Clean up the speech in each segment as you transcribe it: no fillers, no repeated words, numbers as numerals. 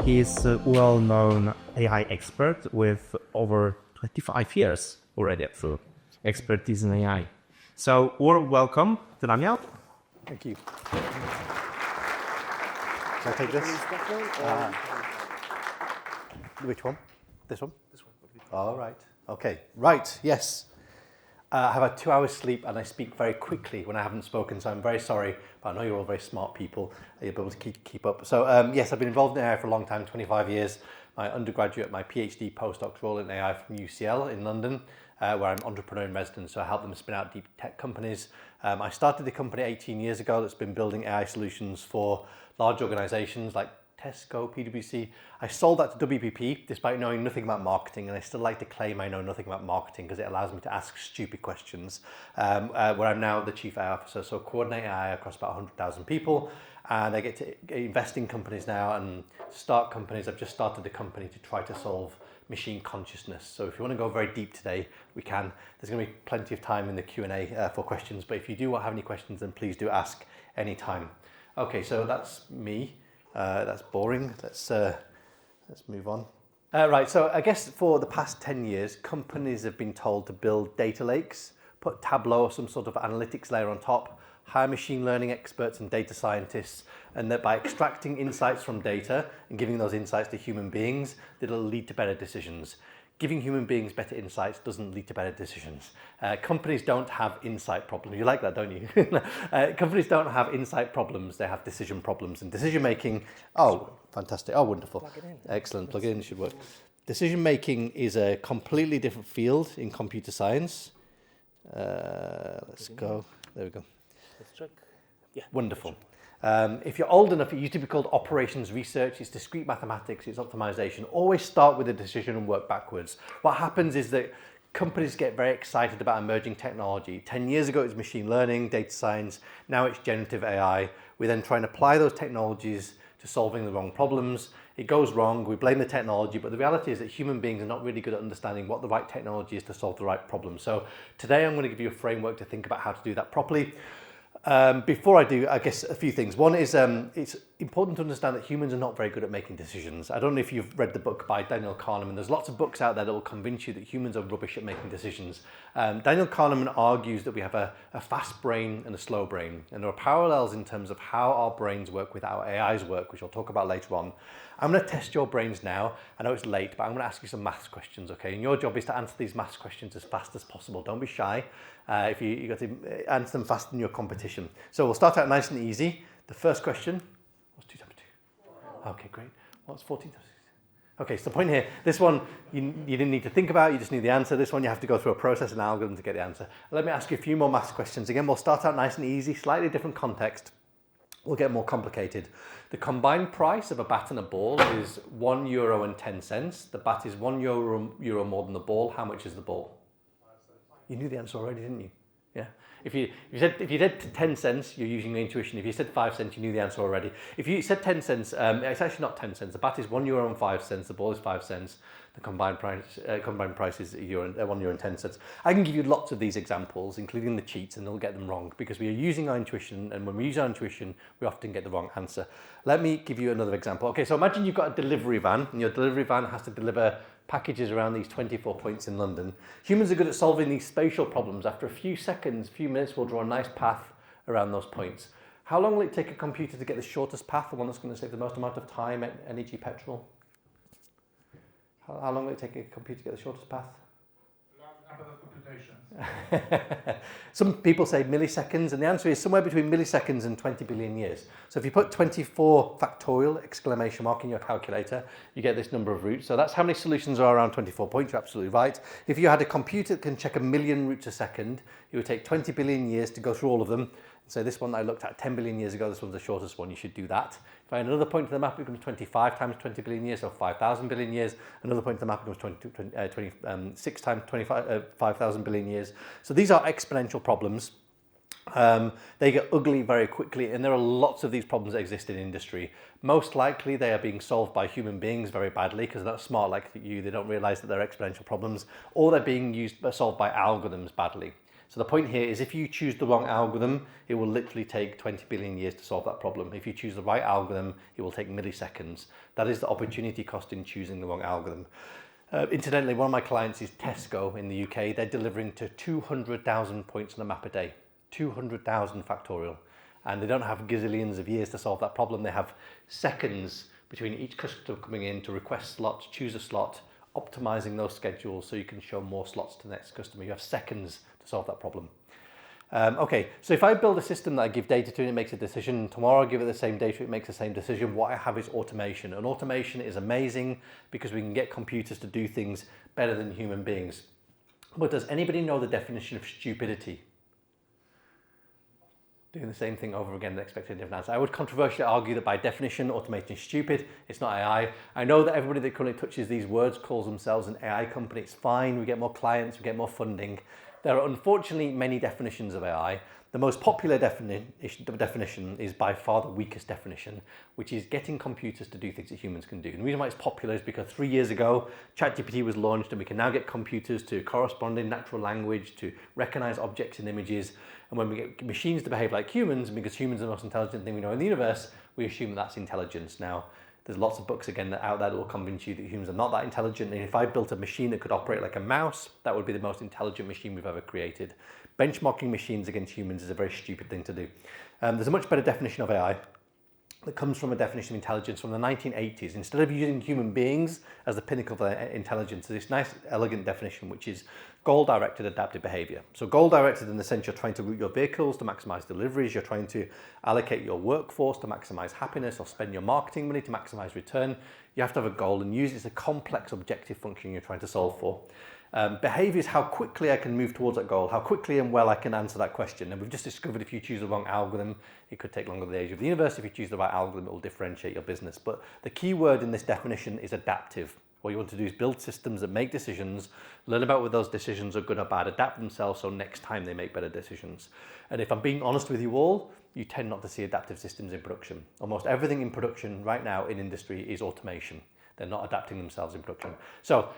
He's a well-known AI expert with over 25 years already through expertise in AI. So, warm welcome to Damian. Thank you. Can I take this? Which one? This one? This one. All right. Okay. Right. Yes. I have had 2 hours sleep and I speak very quickly when I haven't spoken, so I'm very sorry, but I know you're all very smart people. You'll be able to keep up. So yes, I've been involved in AI for a long time, 25 years. My undergraduate, my PhD postdoc role in AI from UCL in London, where I'm entrepreneur in residence, so I help them spin out deep tech companies. I started the company 18 years ago that's been building AI solutions for large organizations like Tesco, PwC. I sold that to WPP despite knowing nothing about marketing, and I still like to claim I know nothing about marketing because it allows me to ask stupid questions, where I'm now the chief AI officer, so coordinate AI across about 100,000 people, and I get to invest in companies now and start companies. I've just started a company to try to solve machine consciousness. So if you want to go very deep today, we can. There's going to be plenty of time in the Q&A for questions, but if you do have any questions, then please do ask anytime. Okay, so that's me. That's boring. Let's move on. Right, so I guess for the past 10 years, companies have been told to build data lakes, put Tableau or some sort of analytics layer on top, hire machine learning experts and data scientists, and that by extracting insights from data and giving those insights to human beings, that'll lead to better decisions. Giving human beings better insights doesn't lead to better decisions. Companies don't have insight problems. You like that, don't you? Companies don't have insight problems, they have decision problems. And decision making, oh, fantastic, oh, wonderful. Plug it in. Excellent, plug it in, should work. Decision making is a completely different field in computer science. Let's go, there we go. Let's check. Yeah. Wonderful. If you're old enough, it used to be called operations research. It's discrete mathematics, it's optimization. Always start with a decision and work backwards. What happens is that companies get very excited about emerging technology. 10 years ago, it was machine learning, data science. Now it's generative AI. We then try and apply those technologies to solving the wrong problems. It goes wrong, we blame the technology, but the reality is that human beings are not really good at understanding what the right technology is to solve the right problem. So today I'm going to give you a framework to think about how to do that properly. Before I do, I guess a few things. One is it's important to understand that humans are not very good at making decisions. I don't know if you've read the book by Daniel Kahneman. There's lots of books out there that will convince you that humans are rubbish at making decisions. Daniel Kahneman argues that we have a fast brain and a slow brain. And there are parallels in terms of how our brains work with our AI's work, which I'll talk about later on. I'm going to test your brains now. I know it's late, but I'm going to ask you some maths questions, okay? And your job is to answer these maths questions as fast as possible. Don't be shy. If you got to answer them faster than your competition. So we'll start out nice and easy. The first question, what's 2 times 2? Okay, great. What's 14 times 6? Okay, so the point here, this one you didn't need to think about, you just need the answer. This one you have to go through a process and algorithm to get the answer. Let me ask you a few more maths questions. Again, we'll start out nice and easy, slightly different context. We'll get more complicated. The combined price of a bat and a ball is €1.10. The bat is €1 more than the ball. How much is the ball? You knew the answer already, didn't you? Yeah. If you said 10 cents, you're using your intuition. If you said 5 cents, you knew the answer already. If you said 10 cents, it's actually not 10 cents. The bat is €1.05. The ball is 5 cents. The combined price is €1.10. I can give you lots of these examples, including the cheats, and they'll get them wrong because we are using our intuition, and when we use our intuition, we often get the wrong answer. Let me give you another example. Okay, so imagine you've got a delivery van, and your delivery van has to deliver packages around these 24 points in London. Humans are good at solving these spatial problems. After a few seconds, few minutes, we'll draw a nice path around those points. How long will it take a computer to get the shortest path, the one that's going to save the most amount of time, energy, petrol? How long will it take a computer to get the shortest path? Number of computations. Some people say milliseconds, and the answer is somewhere between milliseconds and 20 billion years. So if you put 24 factorial exclamation mark in your calculator, you get this number of roots. So that's how many solutions are around 24 points. You're absolutely right. If you had a computer that can check 1 million roots a second, it would take 20 billion years to go through all of them. So this one I looked at 10 billion years ago, this one's the shortest one, you should do that. If I had another point to the map, it becomes 25 times 20 billion years, so 5,000 billion years. Another point to the map becomes 26 times 5,000 billion years. So these are exponential problems. They get ugly very quickly, and there are lots of these problems that exist in industry. Most likely they are being solved by human beings very badly because they're not smart like you, they don't realize that they're exponential problems, or they're being solved by algorithms badly. So the point here is if you choose the wrong algorithm, it will literally take 20 billion years to solve that problem. If you choose the right algorithm, it will take milliseconds. That is the opportunity cost in choosing the wrong algorithm. Incidentally, one of my clients is Tesco in the UK. They're delivering to 200,000 points on the map a day, 200,000 factorial. And they don't have gazillions of years to solve that problem. They have seconds between each customer coming in to request slots, choose a slot, optimizing those schedules so you can show more slots to the next customer. You have seconds to solve that problem. Okay, so if I build a system that I give data to and it makes a decision, tomorrow I give it the same data, it makes the same decision, what I have is automation. And automation is amazing because we can get computers to do things better than human beings. But does anybody know the definition of stupidity? Doing the same thing over again and expecting a different answer. I would controversially argue that by definition, automation is stupid. It's not AI. I know that everybody that currently touches these words calls themselves an AI company. It's fine. We get more clients, we get more funding. There are unfortunately many definitions of AI. The most popular definition is by far the weakest definition, which is getting computers to do things that humans can do. And the reason why it's popular is because 3 years ago, ChatGPT was launched and we can now get computers to correspond in natural language, to recognize objects and images. And when we get machines to behave like humans, because humans are the most intelligent thing we know in the universe, we assume that's intelligence. Now, there's lots of books again out there that will convince you that humans are not that intelligent. And if I built a machine that could operate like a mouse, that would be the most intelligent machine we've ever created. Benchmarking machines against humans is a very stupid thing to do. There's a much better definition of AI that comes from a definition of intelligence from the 1980s. Instead of using human beings as the pinnacle of intelligence, there's this nice, elegant definition, which is goal-directed adaptive behavior. So goal-directed in the sense you're trying to route your vehicles to maximize deliveries, you're trying to allocate your workforce to maximize happiness, or spend your marketing money to maximize return. You have to have a goal and use it as a complex objective function you're trying to solve for. Behavior is how quickly I can move towards that goal, how quickly and well I can answer that question. And we've just discovered if you choose the wrong algorithm, it could take longer than the age of the universe. If you choose the right algorithm, it will differentiate your business. But the key word in this definition is adaptive. What you want to do is build systems that make decisions, learn about whether those decisions are good or bad, adapt themselves so next time they make better decisions. And if I'm being honest with you all, you tend not to see adaptive systems in production. Almost everything in production right now in industry is automation. They're not adapting themselves in production. So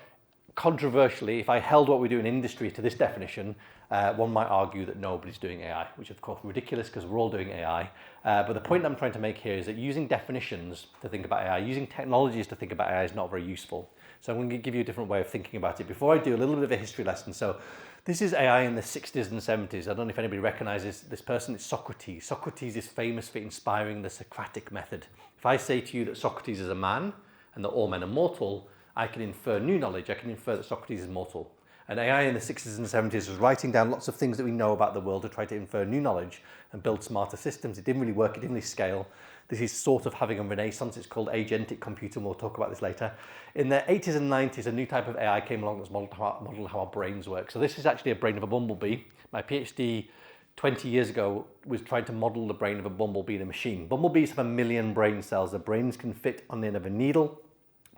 controversially, if I held what we do in industry to this definition, one might argue that nobody's doing AI, which of course is ridiculous because we're all doing AI. But the point I'm trying to make here is that using definitions to think about AI, using technologies to think about AI is not very useful. So I'm going to give you a different way of thinking about it. Before I do, a little bit of a history lesson. So this is AI in the 60s and 70s. I don't know if anybody recognizes this person. It's Socrates. Socrates is famous for inspiring the Socratic method. If I say to you that Socrates is a man and that all men are mortal, I can infer new knowledge. I can infer that Socrates is mortal. And AI in the 60s and 70s was writing down lots of things that we know about the world to try to infer new knowledge and build smarter systems. It didn't really work. It didn't really scale. This is sort of having a renaissance. It's called agentic computing. We'll talk about this later. In the 80s and 90s, a new type of AI came along that's modeled how our brains work. So this is actually a brain of a bumblebee. My PhD 20 years ago was trying to model the brain of a bumblebee in a machine. Bumblebees have 1 million brain cells. Their brains can fit on the end of a needle.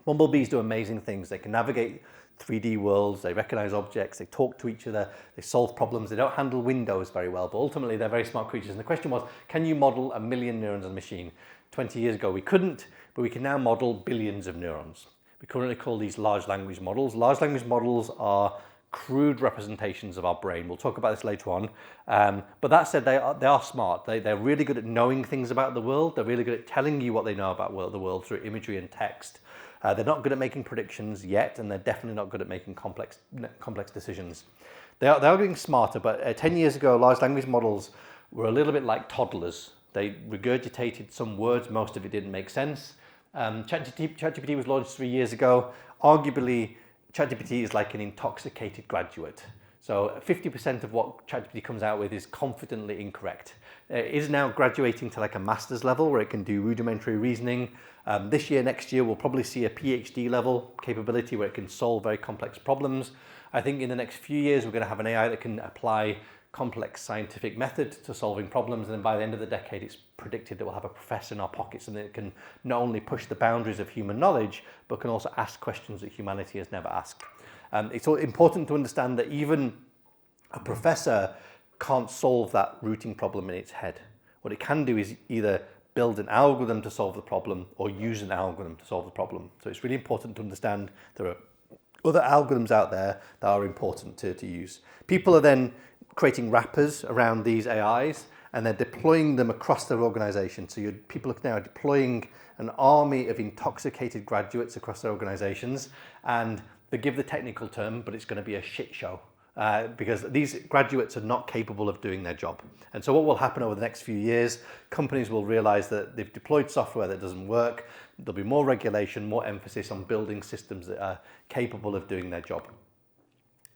Bumblebees do amazing things. They can navigate 3D worlds, they recognize objects, they talk to each other, they solve problems. They don't handle windows very well, but ultimately they're very smart creatures. And the question was, can you model 1 million neurons on a machine? 20 years ago we couldn't, but we can now model billions of neurons. We currently call these large language models. Large language models are crude representations of our brain. We'll talk about this later on. But that said, they are smart. They're really good at knowing things about the world. They're really good at telling you what they know about the world through imagery and text. They're not good at making predictions yet, and they're definitely not good at making complex decisions. They are getting smarter, but 10 years ago, large language models were a little bit like toddlers. They regurgitated some words, most of it didn't make sense. ChatGPT was launched 3 years ago. Arguably, ChatGPT is like an intoxicated graduate. So 50% of what ChatGPT comes out with is confidently incorrect. It is now graduating to like a master's level where it can do rudimentary reasoning. This year, next year, we'll probably see a PhD level capability where it can solve very complex problems. I think in the next few years, we're going to have an AI that can apply complex scientific methods to solving problems. And then by the end of the decade, it's predicted that we'll have a professor in our pocket, something that can not only push the boundaries of human knowledge, but can also ask questions that humanity has never asked. It's important to understand that even a professor can't solve that routing problem in its head. What it can do is either build an algorithm to solve the problem or use an algorithm to solve the problem. So it's really important to understand there are other algorithms out there that are important to use. People are then creating wrappers around these AIs and they're deploying them across their organization. So people are now deploying an army of intoxicated graduates across their organizations, and they give the technical term, but it's going to be a shit show. Because these graduates are not capable of doing their job. And so what will happen over the next few years, companies will realize that they've deployed software that doesn't work. There'll be more regulation, more emphasis on building systems that are capable of doing their job.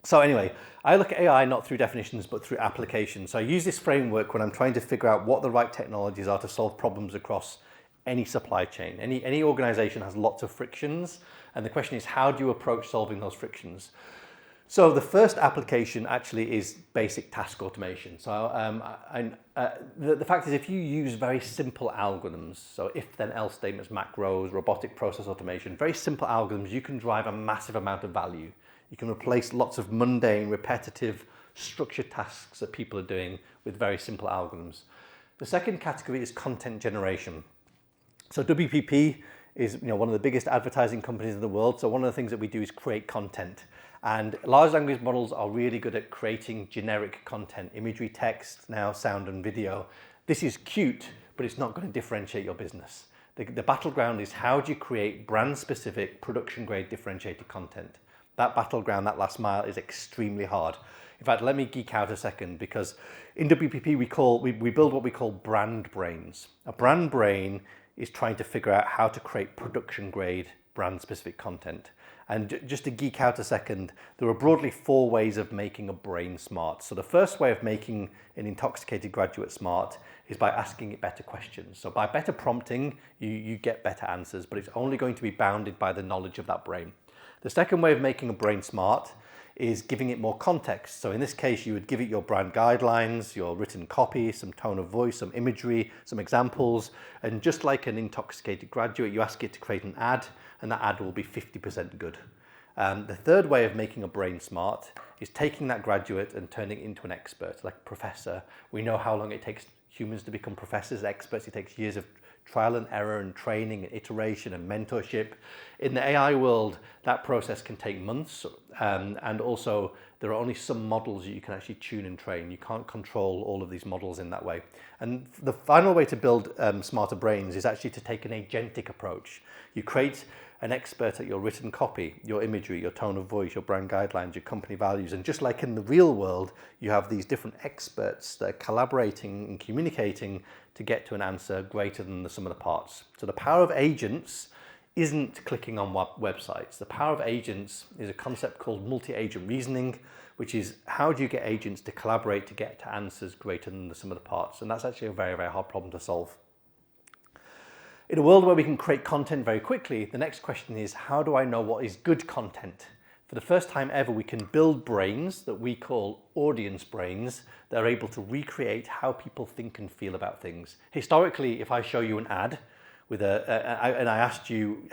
So anyway, I look at AI not through definitions, but through applications. So I use this framework when I'm trying to figure out what the right technologies are to solve problems across any supply chain. Any organization has lots of frictions. And the question is, how do you approach solving those frictions? So the first application actually is basic task automation. So the fact is, if you use very simple algorithms, so if then else statements, macros, robotic process automation, very simple algorithms, you can drive a massive amount of value. You can replace lots of mundane, repetitive, structured tasks that people are doing with very simple algorithms. The second category is content generation. So WPP is one of the biggest advertising companies in the world. So one of the things that we do is create content. And large language models are really good at creating generic content, imagery, text, now sound and video. This is cute, but it's not going to differentiate your business. The battleground is, how do you create brand-specific, production-grade differentiated content? That battleground, that last mile, is extremely hard. In fact, let me geek out a second, because in WPP we build what we call brand brains. A brand brain is trying to figure out how to create production-grade, brand-specific content. And just to geek out a second, there are broadly 4 ways of making a brain smart. So the first way of making an intoxicated graduate smart is by asking it better questions. So by better prompting, you get better answers, but it's only going to be bounded by the knowledge of that brain. The second way of making a brain smart is giving it more context. So in this case, you would give it your brand guidelines, your written copy, some tone of voice, some imagery, some examples. And just like an intoxicated graduate, you ask it to create an ad, and that ad will be 50% good. The third way of making a brain smart is taking that graduate and turning it into an expert, like a professor. We know how long it takes humans to become professors, experts. It takes years of trial and error and training and iteration and mentorship. In the AI world, that process can take months, and also there are only some models that you can actually tune and train. You can't control all of these models in that way. And the final way to build smarter brains is actually to take an agentic approach. You create an expert at your written copy, your imagery, your tone of voice, your brand guidelines, your company values. And just like in the real world, you have these different experts that are collaborating and communicating to get to an answer greater than the sum of the parts. So the power of agents isn't clicking on websites. The power of agents is a concept called multi-agent reasoning, which is, how do you get agents to collaborate to get to answers greater than the sum of the parts? And that's actually a very, very hard problem to solve. In a world where we can create content very quickly, the next question is, how do I know what is good content? For the first time ever, we can build brains that we call audience brains that are able to recreate how people think and feel about things. Historically, if I show you an ad and I asked you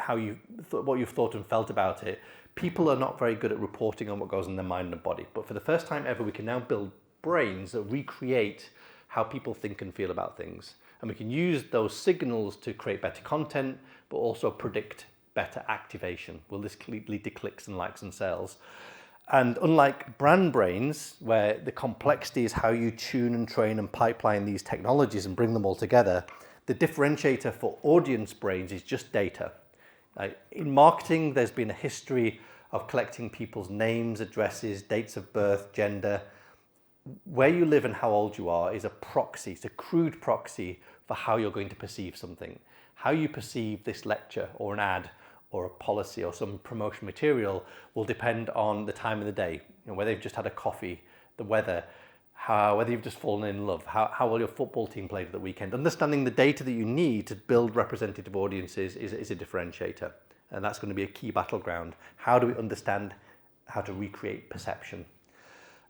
what you've thought and felt about it, people are not very good at reporting on what goes in their mind and body. But for the first time ever, we can now build brains that recreate how people think and feel about things. And we can use those signals to create better content, but also predict better activation. Will this lead to clicks and likes and sales? And unlike brand brains, where the complexity is how you tune and train and pipeline these technologies and bring them all together, the differentiator for audience brains is just data. In marketing, there's been a history of collecting people's names, addresses, dates of birth, gender. Where you live and how old you are is a proxy, it's a crude proxy for how you're going to perceive something. How you perceive this lecture or an ad or a policy or some promotion material will depend on the time of the day, whether you've just had a coffee, the weather, whether you've just fallen in love, how well your football team played at the weekend. Understanding the data that you need to build representative audiences is a differentiator. And that's going to be a key battleground. How do we understand how to recreate perception?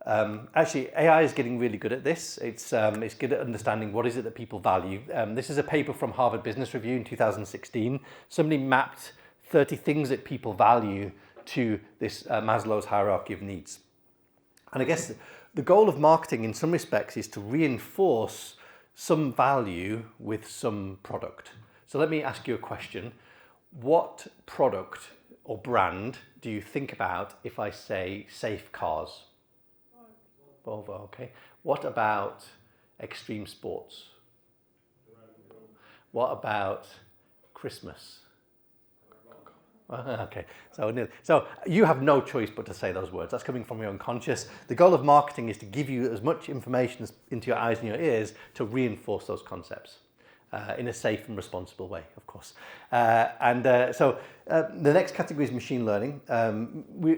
Actually, AI is getting really good at this. It's good at understanding what is it that people value. This is a paper from Harvard Business Review in 2016. Somebody mapped 30 things that people value to this Maslow's hierarchy of needs. And I guess the goal of marketing in some respects is to reinforce some value with some product. So let me ask you a question. What product or brand do you think about if I say safe cars? Volvo, okay. What about extreme sports? What about Christmas? Okay, so you have no choice but to say those words. That's coming from your unconscious. The goal of marketing is to give you as much information into your eyes and your ears to reinforce those concepts in a safe and responsible way, of course. So the next category is machine learning.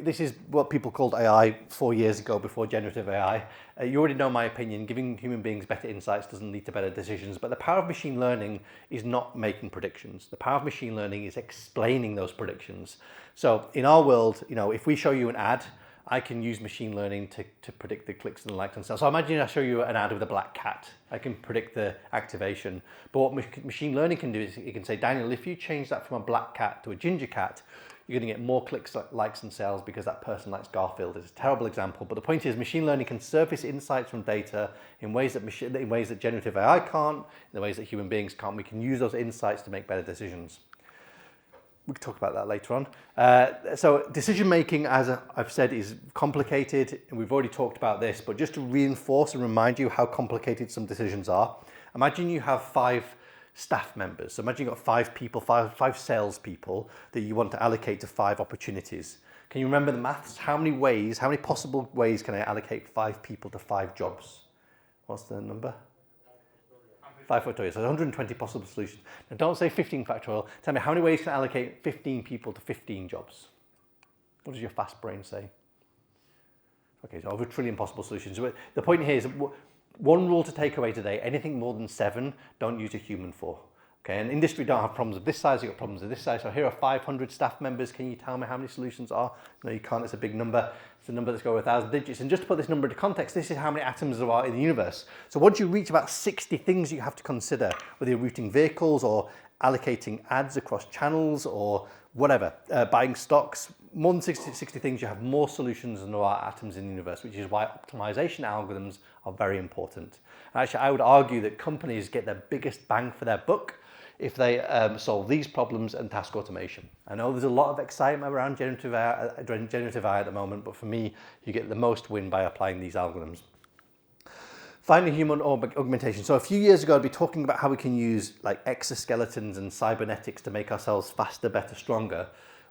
This is what people called AI 4 years ago, before generative AI. You already know my opinion. Giving human beings better insights doesn't lead to better decisions. But the power of machine learning is not making predictions. The power of machine learning is explaining those predictions. So in our world, if we show you an ad, I can use machine learning to predict the clicks and the likes and stuff. So imagine I show you an ad with a black cat. I can predict the activation. But what machine learning can do is it can say, Daniel, if you change that from a black cat to a ginger cat, you're going to get more clicks, likes and sales because that person likes Garfield. It's a terrible example. But the point is machine learning can surface insights from data in ways that generative AI can't, in the ways that human beings can't. We can use those insights to make better decisions. We can talk about that later on. So decision making, as I've said, is complicated, and we've already talked about this, but just to reinforce and remind you how complicated some decisions are, imagine you have 5 staff members. So imagine you've got 5 people, five salespeople that you want to allocate to 5 opportunities. Can you remember the maths? How many possible ways can I allocate 5 people to 5 jobs? What's the number? 5 factorial, so 120 possible solutions. Now don't say 15 factorial, tell me how many ways can I allocate 15 people to 15 jobs? What does your fast brain say? Okay, so over 1 trillion possible solutions. The point here is, one rule to take away today, anything more than 7, don't use a human for. Okay, and industry don't have problems of this size, you've got problems of this size. So here are 500 staff members. Can you tell me how many solutions are? No, you can't, it's a big number. It's a number that's got 1,000 digits. And just to put this number into context, this is how many atoms there are in the universe. So once you reach about 60 things you have to consider, whether you're routing vehicles or allocating ads across channels or whatever, buying stocks, more than 60 things, you have more solutions than there are atoms in the universe, which is why optimization algorithms are very important. And actually, I would argue that companies get their biggest bang for their buck if they solve these problems and task automation. I know there's a lot of excitement around generative AI at the moment, but for me, you get the most win by applying these algorithms. Finally, human augmentation. So a few years ago, I'd be talking about how we can use like exoskeletons and cybernetics to make ourselves faster, better, stronger.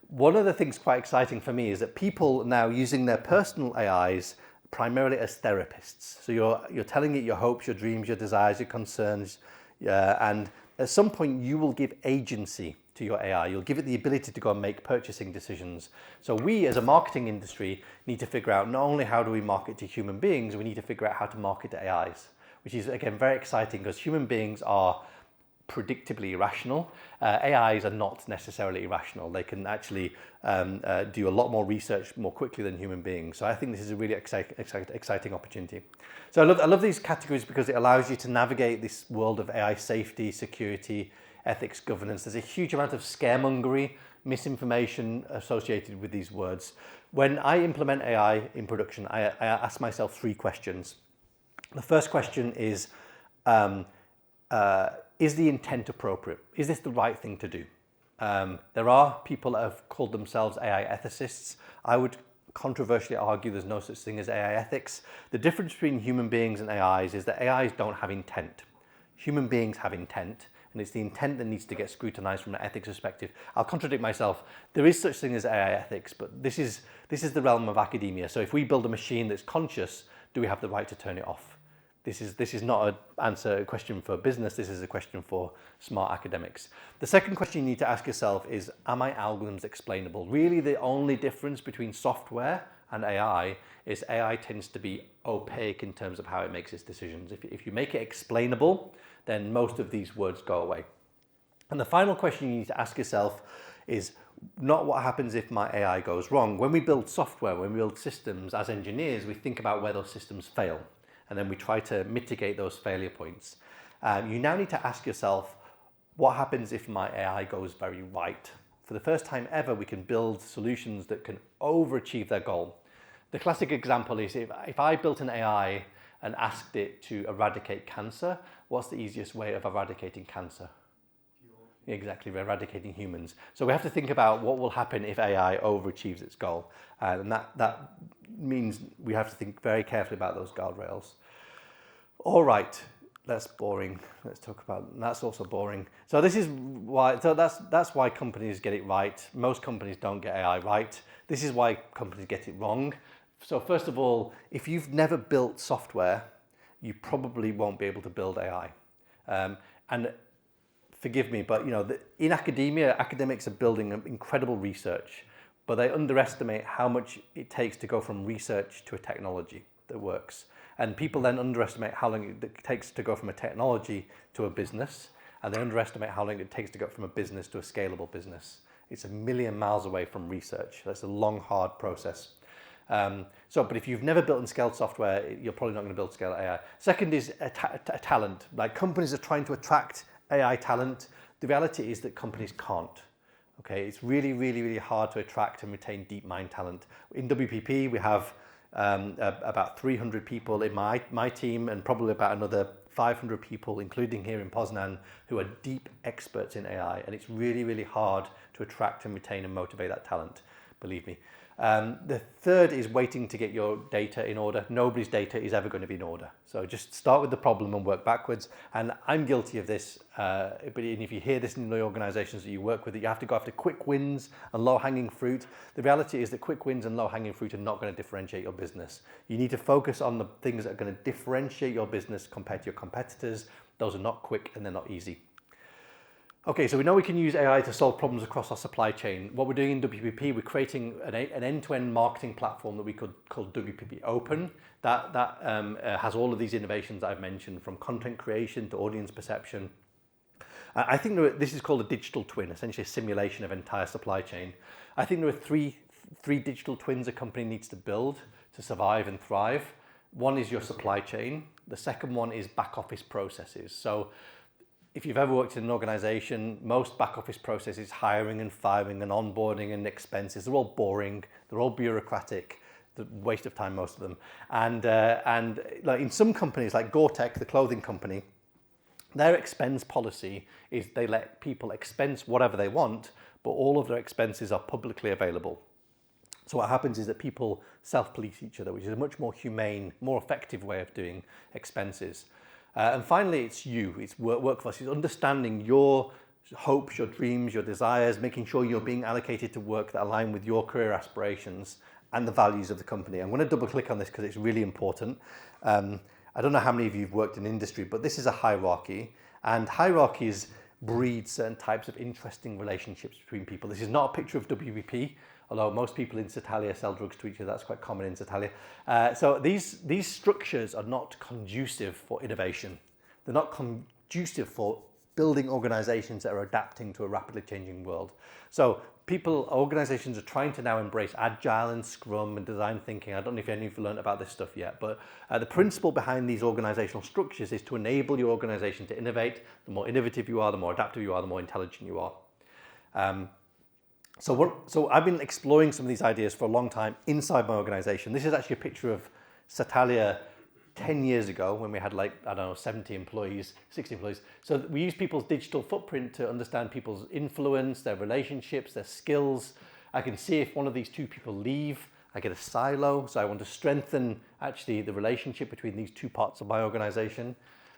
One of the things quite exciting for me is that people now using their personal AIs primarily as therapists. So you're telling it your hopes, your dreams, your desires, your concerns, and at some point you will give agency to your AI. You'll give it the ability to go and make purchasing decisions. So we as a marketing industry need to figure out not only how do we market to human beings, we need to figure out how to market to AIs, which is again very exciting because human beings are predictably irrational. AIs are not necessarily irrational. They can actually do a lot more research more quickly than human beings. So I think this is a really exciting opportunity. So I love these categories because it allows you to navigate this world of AI safety, security, ethics, governance. There's a huge amount of scaremongery, misinformation associated with these words. When I implement AI in production, I ask myself 3 questions. The first question is the intent appropriate? Is this the right thing to do? There are people that have called themselves AI ethicists. I would controversially argue there's no such thing as AI ethics. The difference between human beings and AIs is that AIs don't have intent. Human beings have intent, and it's the intent that needs to get scrutinized from an ethics perspective. I'll contradict myself. There is such thing as AI ethics, but this is the realm of academia. So if we build a machine that's conscious, do we have the right to turn it off? This is not a question for business, this is a question for smart academics. The second question you need to ask yourself is, are my algorithms explainable? Really the only difference between software and AI is AI tends to be opaque in terms of how it makes its decisions. If you make it explainable, then most of these words go away. And the final question you need to ask yourself is not what happens if my AI goes wrong. When we build software, when we build systems as engineers, we think about where those systems fail. And then we try to mitigate those failure points. You now need to ask yourself, what happens if my AI goes very right? For the first time ever, we can build solutions that can overachieve their goal. The classic example is if I built an AI and asked it to eradicate cancer, what's the easiest way of eradicating cancer? Exactly, we're eradicating humans. So we have to think about what will happen if AI overachieves its goal. And that means we have to think very carefully about those guardrails. All right, that's boring. Let's talk about, that's also boring. So this is why, so that's why companies get it right. Most companies don't get AI right. This is why companies get it wrong. So first of all, if you've never built software, you probably won't be able to build AI. And forgive me, but in academia, academics are building incredible research, but they underestimate how much it takes to go from research to a technology that works. And people then underestimate how long it takes to go from a technology to a business, and they underestimate how long it takes to go from a business to a scalable business. It's a million miles away from research. That's a long, hard process. But if you've never built and scaled software, you're probably not going to build scale AI. Second is a talent. Like companies are trying to attract AI talent. The reality is that companies can't. Okay, it's really, really, really hard to attract and retain deep mind talent. In WPP, we have about 300 people in my team, and probably about another 500 people, including here in Poznan, who are deep experts in AI. And it's really, really hard to attract and retain and motivate that talent, believe me. The third is waiting to get your data in order. Nobody's data is ever going to be in order. So just start with the problem and work backwards. And I'm guilty of this. But if you hear this in the organizations that you work with, that you have to go after quick wins and low-hanging fruit. The reality is that quick wins and low-hanging fruit are not going to differentiate your business. You need to focus on the things that are going to differentiate your business compared to your competitors. Those are not quick and they're not easy. Okay, so we know we can use AI to solve problems across our supply chain. What we're doing in WPP, we're creating an end-to-end marketing platform that we could call WPP Open. That has all of these innovations that I've mentioned, from content creation to audience perception. I think this is called a digital twin, essentially a simulation of entire supply chain. I think there are three digital twins a company needs to build to survive and thrive. One is your supply chain. The second one is back office processes. So if you've ever worked in an organization, most back office processes, hiring and firing and onboarding and expenses, they're all boring, they're all bureaucratic, the waste of time, most of them. And like in some companies like Gore-Tex, the clothing company, their expense policy is they let people expense whatever they want, but all of their expenses are publicly available. So what happens is that people self-police each other, which is a much more humane, more effective way of doing expenses. And finally, it's workforce. It's understanding your hopes, your dreams, your desires, making sure you're being allocated to work that align with your career aspirations and the values of the company. I'm going to double click on this because it's really important. I don't know how many of you have worked in industry, but this is a hierarchy, and hierarchies breed certain types of interesting relationships between people. This is not a picture of WPP, although most people in Satalia sell drugs to each other. That's quite common in Satalia. So these structures are not conducive for innovation. They're not conducive for building organizations that are adapting to a rapidly changing world. So organizations are trying to now embrace agile and scrum and design thinking. I don't know if any of you learned about this stuff yet, but the principle behind these organizational structures is to enable your organization to innovate. The more innovative you are, the more adaptive you are, the more intelligent you are. So I've been exploring some of these ideas for a long time inside my organization. This is actually a picture of Satalia 10 years ago when we had 70 employees, 60 employees. So we use people's digital footprint to understand people's influence, their relationships, their skills. I can see if one of these two people leave, I get a silo. So I want to strengthen actually the relationship between these two parts of my organization.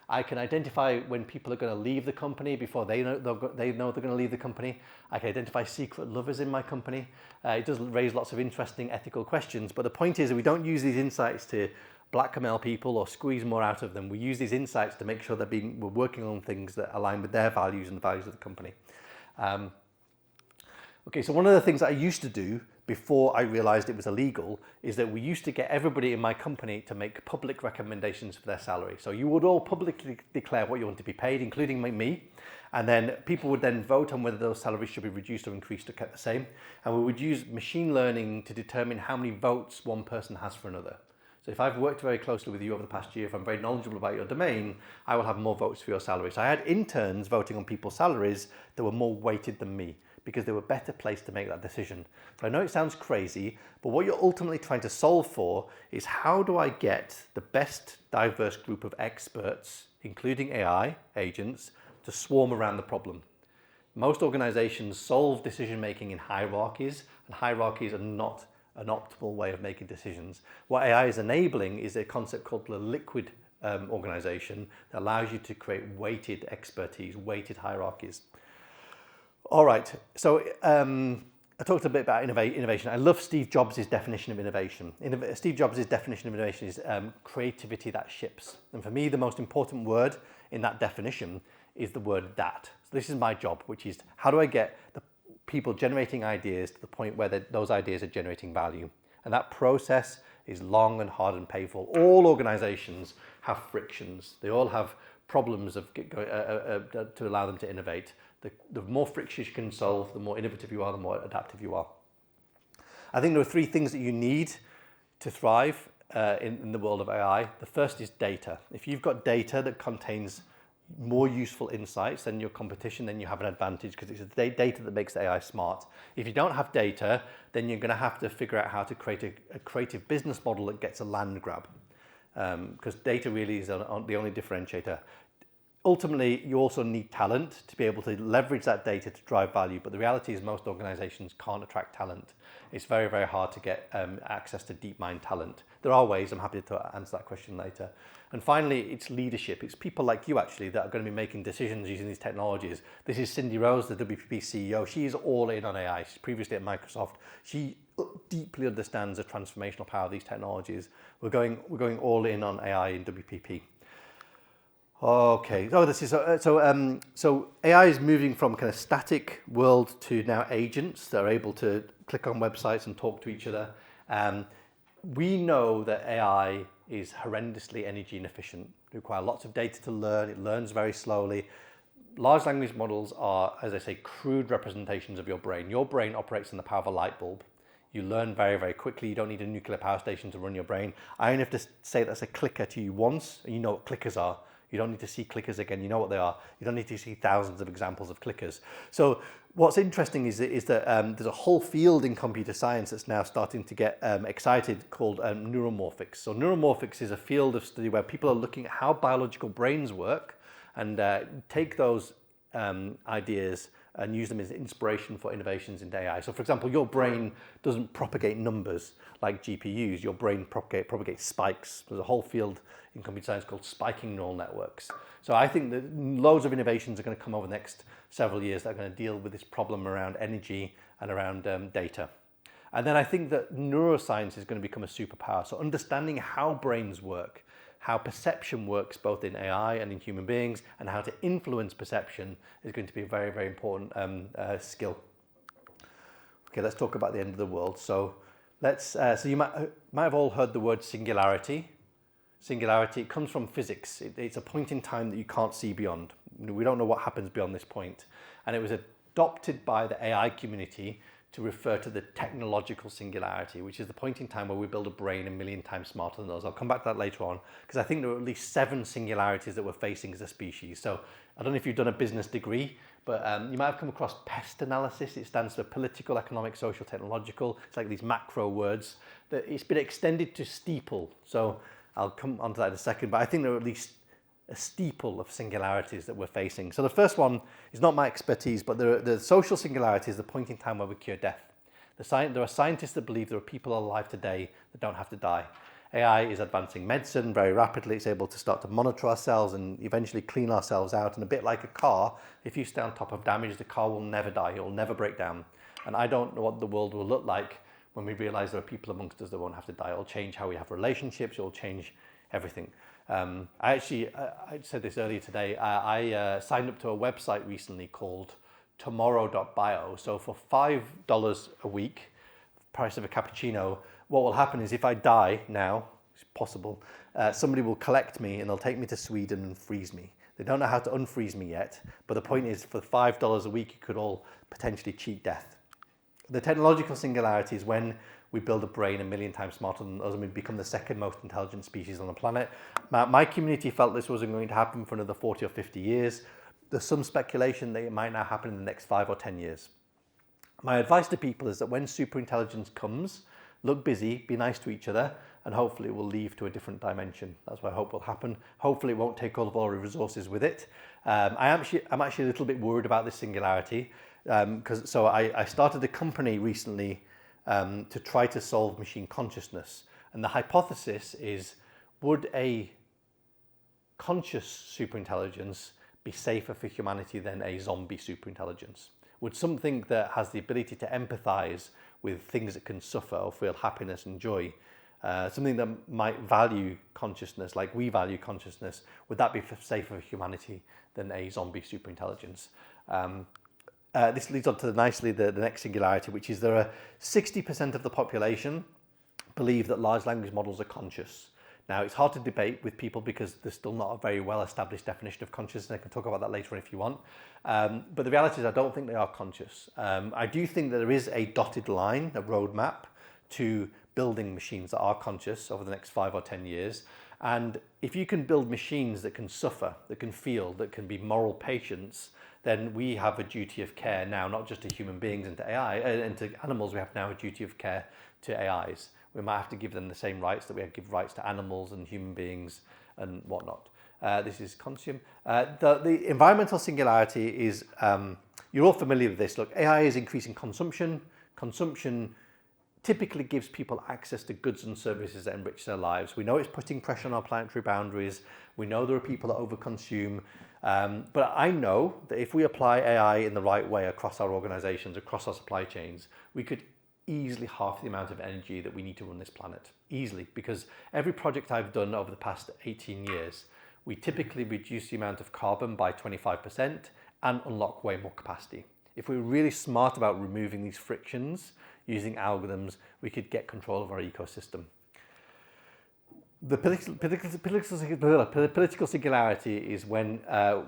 I can identify when people are going to leave the company before they know they're going to leave the company. I can identify secret lovers in my company. It does raise lots of interesting ethical questions, but the point is that we don't use these insights to blackmail people or squeeze more out of them. We use these insights to make sure we're working on things that align with their values and the values of the company. Okay, so one of the things that I used to do before I realized it was illegal is that we used to get everybody in my company to make public recommendations for their salary. So you would all publicly declare what you want to be paid, including me, and then people would then vote on whether those salaries should be reduced or increased or kept the same. And we would use machine learning to determine how many votes one person has for another. So if I've worked very closely with you over the past year, if I'm very knowledgeable about your domain, I will have more votes for your salary. So I had interns voting on people's salaries that were more weighted than me, because they were better placed to make that decision. So I know it sounds crazy, but what you're ultimately trying to solve for is how do I get the best diverse group of experts, including AI agents, to swarm around the problem? Most organizations solve decision making in hierarchies, and hierarchies are not an optimal way of making decisions. What AI is enabling is a concept called the liquid organization that allows you to create weighted expertise, weighted hierarchies. All right, so I talked a bit about innovation. I love Steve Jobs' definition of innovation. Steve Jobs' definition of innovation is creativity that ships. And for me, the most important word in that definition is the word that. So this is my job, which is how do I get the people generating ideas to the point where those ideas are generating value? And that process is long and hard and painful. All organizations have frictions. They all have problems to allow them to innovate. The more frictions you can solve, the more innovative you are, the more adaptive you are. I think there are three things that you need to thrive in the world of AI. The first is data. If you've got data that contains more useful insights than your competition, then you have an advantage because it's the data that makes AI smart. If you don't have data, then you're going to have to figure out how to create a creative business model that gets a land grab because data really is the only differentiator. Ultimately, you also need talent to be able to leverage that data to drive value. But the reality is most organizations can't attract talent. It's very, very hard to get access to deep mind talent. There are ways. I'm happy to answer that question later. And finally, it's leadership. It's people like you, actually, that are going to be making decisions using these technologies. This is Cindy Rose, the WPP CEO. She is all in on AI. She's previously at Microsoft. She deeply understands the transformational power of these technologies. We're going all in on AI in WPP. Okay, so AI is moving from kind of static world to now agents that are able to click on websites and talk to each other. We know that AI is horrendously energy inefficient. It requires lots of data to learn. It learns very slowly. Large language models are, as I say, crude representations of your brain. Your brain operates on the power of a light bulb. You learn very, very quickly. You don't need a nuclear power station to run your brain. I only have to say that's a clicker to you once, and you know what clickers are. You don't need to see clickers again. You know what they are. You don't need to see thousands of examples of clickers. So what's interesting is that there's a whole field in computer science that's now starting to get excited called neuromorphics. So neuromorphics is a field of study where people are looking at how biological brains work and take those ideas and use them as inspiration for innovations in AI. So for example, your brain doesn't propagate numbers like GPUs. Your brain propagates spikes. There's a whole field in computer science called spiking neural networks. So I think that loads of innovations are going to come over the next several years that are going to deal with this problem around energy and around data. And then I think that neuroscience is going to become a superpower. So understanding how brains work, how perception works both in AI and in human beings, and how to influence perception is going to be a very, very important skill. Okay, let's talk about the end of the world. So so you might have all heard the word singularity. Singularity, it comes from physics. It's a point in time that you can't see beyond. We don't know what happens beyond this point. And it was adopted by the AI community to refer to the technological singularity, which is the point in time where we build a brain 1,000,000 times smarter than those. I'll come back to that later on, because I think there are at least 7 singularities that we're facing as a species. So I don't know if you've done a business degree, but you might have come across PEST analysis. It stands for political, economic, social, technological. It's like these macro words. It's been extended to steeple. So I'll come onto that in a second, but I think there are at least a steeple of singularities that we're facing. So the first one is not my expertise, but the social singularity is the point in time where we cure death. There are scientists that believe there are people alive today that don't have to die. AI is advancing medicine very rapidly. It's able to start to monitor our cells and eventually clean ourselves out. And a bit like a car, if you stay on top of damage, the car will never die. It will never break down. And I don't know what the world will look like when we realize there are people amongst us that won't have to die. It'll change how we have relationships. It'll change everything. I said this earlier today. I signed up to a website recently called tomorrow.bio. So for $5 a week, price of a cappuccino, what will happen is if I die now, it's possible, somebody will collect me and they'll take me to Sweden and freeze me. They don't know how to unfreeze me yet, but the point is for $5 a week, you could all potentially cheat death. The technological singularity is when we build a brain 1,000,000 times smarter than us and we become the second most intelligent species on the planet. My community felt this wasn't going to happen for another 40 or 50 years. There's some speculation that it might now happen in the next 5 or 10 years. My advice to people is that when superintelligence comes, look busy, be nice to each other, and hopefully it will lead to a different dimension. That's what I hope will happen. Hopefully it won't take all of our resources with it. I'm actually a little bit worried about this singularity, because I started a company recently to try to solve machine consciousness. And the hypothesis is, would a conscious superintelligence be safer for humanity than a zombie superintelligence? Would something that has the ability to empathize with things that can suffer or feel happiness and joy, something that might value consciousness like we value consciousness, would that be safer for humanity than a zombie superintelligence? This leads on to nicely the next singularity, which is there are 60% of the population believe that large language models are conscious. Now, it's hard to debate with people because there's still not a very well-established definition of consciousness. I can talk about that later on if you want. But the reality is I don't think they are conscious. I do think that there is a dotted line, a roadmap to building machines that are conscious over the next 5 or 10 years. And if you can build machines that can suffer, that can feel, that can be moral patients, then we have a duty of care now, not just to human beings and to AI and to animals. We have now a duty of care to AIs. We might have to give them the same rights that we give rights to animals and human beings and whatnot. This is consume. The environmental singularity is, you're all familiar with this. Look, AI is increasing consumption. Consumption typically gives people access to goods and services that enrich their lives. We know it's putting pressure on our planetary boundaries. We know there are people that overconsume. But I know that if we apply AI in the right way across our organizations, across our supply chains, we could easily half the amount of energy that we need to run this planet. Easily, because every project I've done over the past 18 years, we typically reduce the amount of carbon by 25% and unlock way more capacity. If we were really smart about removing these frictions using algorithms, we could get control of our ecosystem. The political singularity is when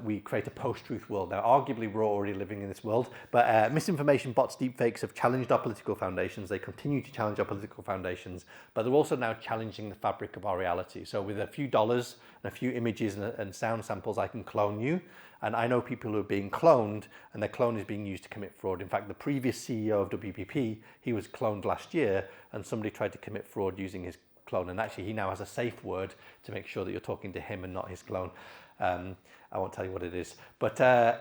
we create a post-truth world. Now, arguably, we're already living in this world, but misinformation, bots, deepfakes have challenged our political foundations. They continue to challenge our political foundations, but they're also now challenging the fabric of our reality. So with a few dollars and a few images and sound samples, I can clone you. And I know people who are being cloned, and their clone is being used to commit fraud. In fact, the previous CEO of WPP, he was cloned last year, and somebody tried to commit fraud using his clone, and actually he now has a safe word to make sure that you're talking to him and not his clone. I won't tell you what it is, but I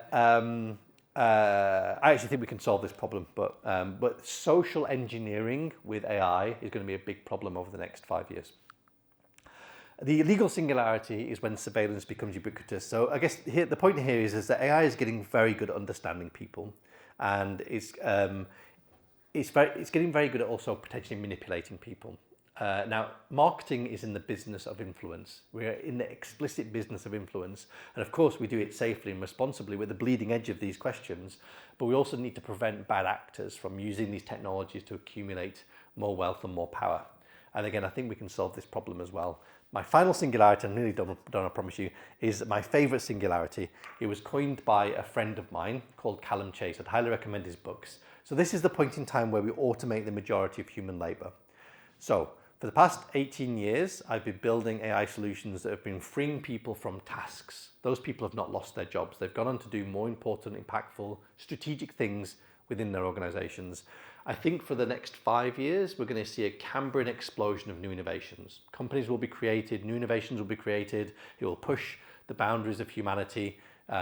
actually think we can solve this problem. But social engineering with AI is going to be a big problem over the next 5 years. The legal singularity is when surveillance becomes ubiquitous. So I guess here, the point here is that AI is getting very good at understanding people, and it's getting very good at also potentially manipulating people. Now, marketing is in the business of influence. We're in the explicit business of influence. And of course, we do it safely and responsibly. We're the bleeding edge of these questions. But we also need to prevent bad actors from using these technologies to accumulate more wealth and more power. And again, I think we can solve this problem as well. My final singularity, I'm nearly done, I promise you, is my favorite singularity. It was coined by a friend of mine called Callum Chase. I'd highly recommend his books. So this is the point in time where we automate the majority of human labor. So for the past 18 years, I've been building AI solutions that have been freeing people from tasks. Those people have not lost their jobs. They've gone on to do more important, impactful, strategic things within their organizations. I think for the next 5 years, we're going to see a Cambrian explosion of new innovations. Companies will be created, new innovations will be created. It will push the boundaries of humanity.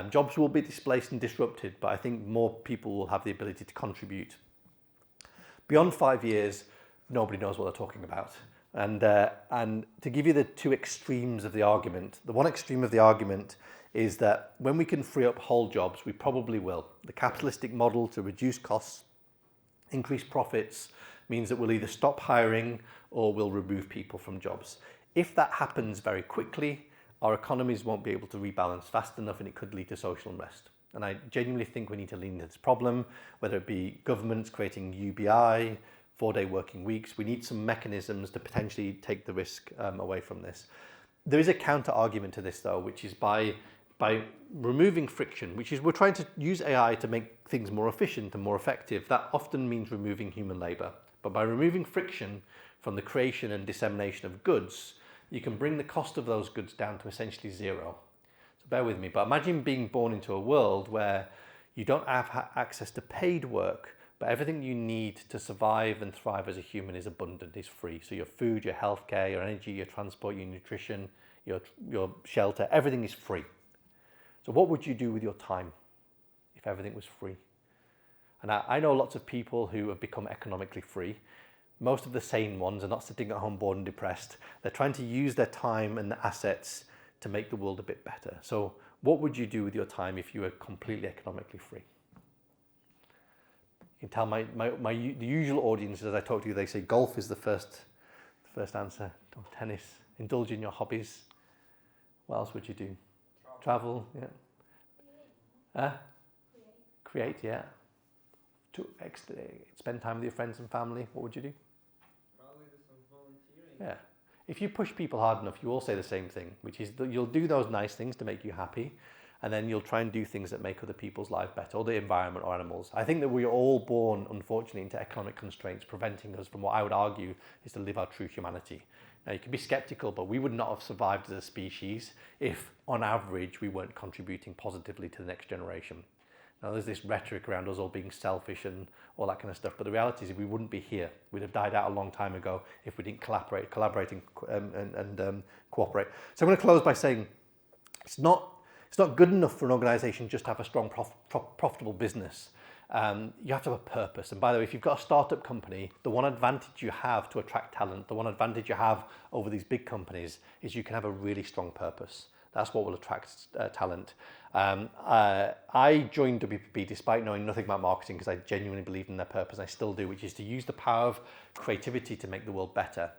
Jobs will be displaced and disrupted, but I think more people will have the ability to contribute. Beyond 5 years, nobody knows what they're talking about. And to give you the two extremes of the argument, the one extreme of the argument is that when we can free up whole jobs, we probably will. The capitalistic model to reduce costs, increase profits, means that we'll either stop hiring or we'll remove people from jobs. If that happens very quickly, our economies won't be able to rebalance fast enough, and it could lead to social unrest. And I genuinely think we need to lean into this problem, whether it be governments creating UBI, 4-day working weeks. We need some mechanisms to potentially take the risk away from this. There is a counter argument to this though, which is by removing friction, which is we're trying to use AI to make things more efficient and more effective. That often means removing human labor. But by removing friction from the creation and dissemination of goods, you can bring the cost of those goods down to essentially zero. So bear with me, but imagine being born into a world where you don't have access to paid work, But everything you need to survive and thrive as a human is abundant, is free. So your food, your healthcare, your energy, your transport, your nutrition, your shelter, everything is free. So what would you do with your time if everything was free? And I know lots of people who have become economically free. Most of the sane ones are not sitting at home bored and depressed. They're trying to use their time and the assets to make the world a bit better. So what would you do with your time if you were completely economically free? You can tell the usual audience, as I talk to you, they say golf is the first answer, or tennis, indulge in your hobbies. What else would you do? Travel, yeah. Create, yeah. Spend time with your friends and family. What would you do? Probably do some volunteering. Yeah. If you push people hard enough, you all say the same thing, which is that you'll do those nice things to make you happy, and then you'll try and do things that make other people's life better, or the environment or animals. I think that we're all born, unfortunately, into economic constraints, preventing us from what I would argue is to live our true humanity. Now, you can be skeptical, but we would not have survived as a species if, on average, we weren't contributing positively to the next generation. Now, there's this rhetoric around us all being selfish and all that kind of stuff, but the reality is we wouldn't be here. We'd have died out a long time ago if we didn't collaborate and cooperate. So I'm going to close by saying it's not good enough for an organisation just to have a strong, profitable business. You have to have a purpose. And by the way, if you've got a startup company, the one advantage you have to attract talent, the one advantage you have over these big companies is you can have a really strong purpose. That's what will attract talent. I joined WPP despite knowing nothing about marketing because I genuinely believed in their purpose. I still do, which is to use the power of creativity to make the world better.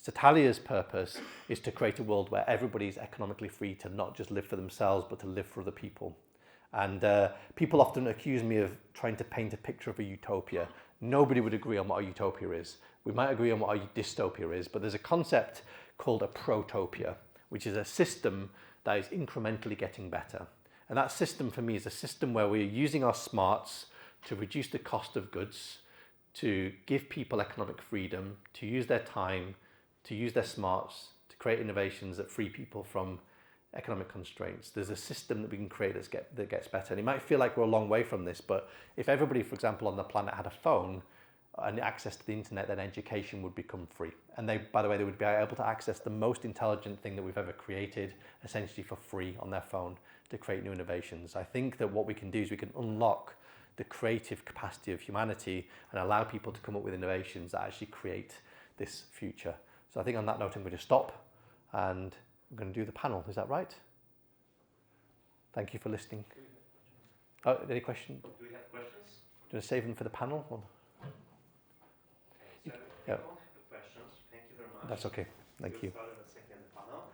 Satalia's purpose is to create a world where everybody is economically free to not just live for themselves, but to live for other people. And people often accuse me of trying to paint a picture of a utopia. Nobody would agree on what a utopia is. We might agree on what a dystopia is, but there's a concept called a protopia, which is a system that is incrementally getting better. And that system for me is a system where we're using our smarts to reduce the cost of goods, to give people economic freedom, to use their time, to use their smarts, to create innovations that free people from economic constraints. There's a system that we can create that gets better. And it might feel like we're a long way from this, but if everybody, for example, on the planet had a phone and access to the internet, then education would become free. And by the way, they would be able to access the most intelligent thing that we've ever created, essentially for free on their phone to create new innovations. I think that what we can do is we can unlock the creative capacity of humanity and allow people to come up with innovations that actually create this future. So I think on that note, I'm going to stop and I'm going to do the panel. Is that right? Thank you for listening. Oh, any questions? Do we have questions? Do you want to save them for the panel? Or? So Yeah. I don't have the questions. Thank you very much. That's okay. Thank you. We'll start in the second panel.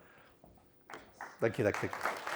Thank you.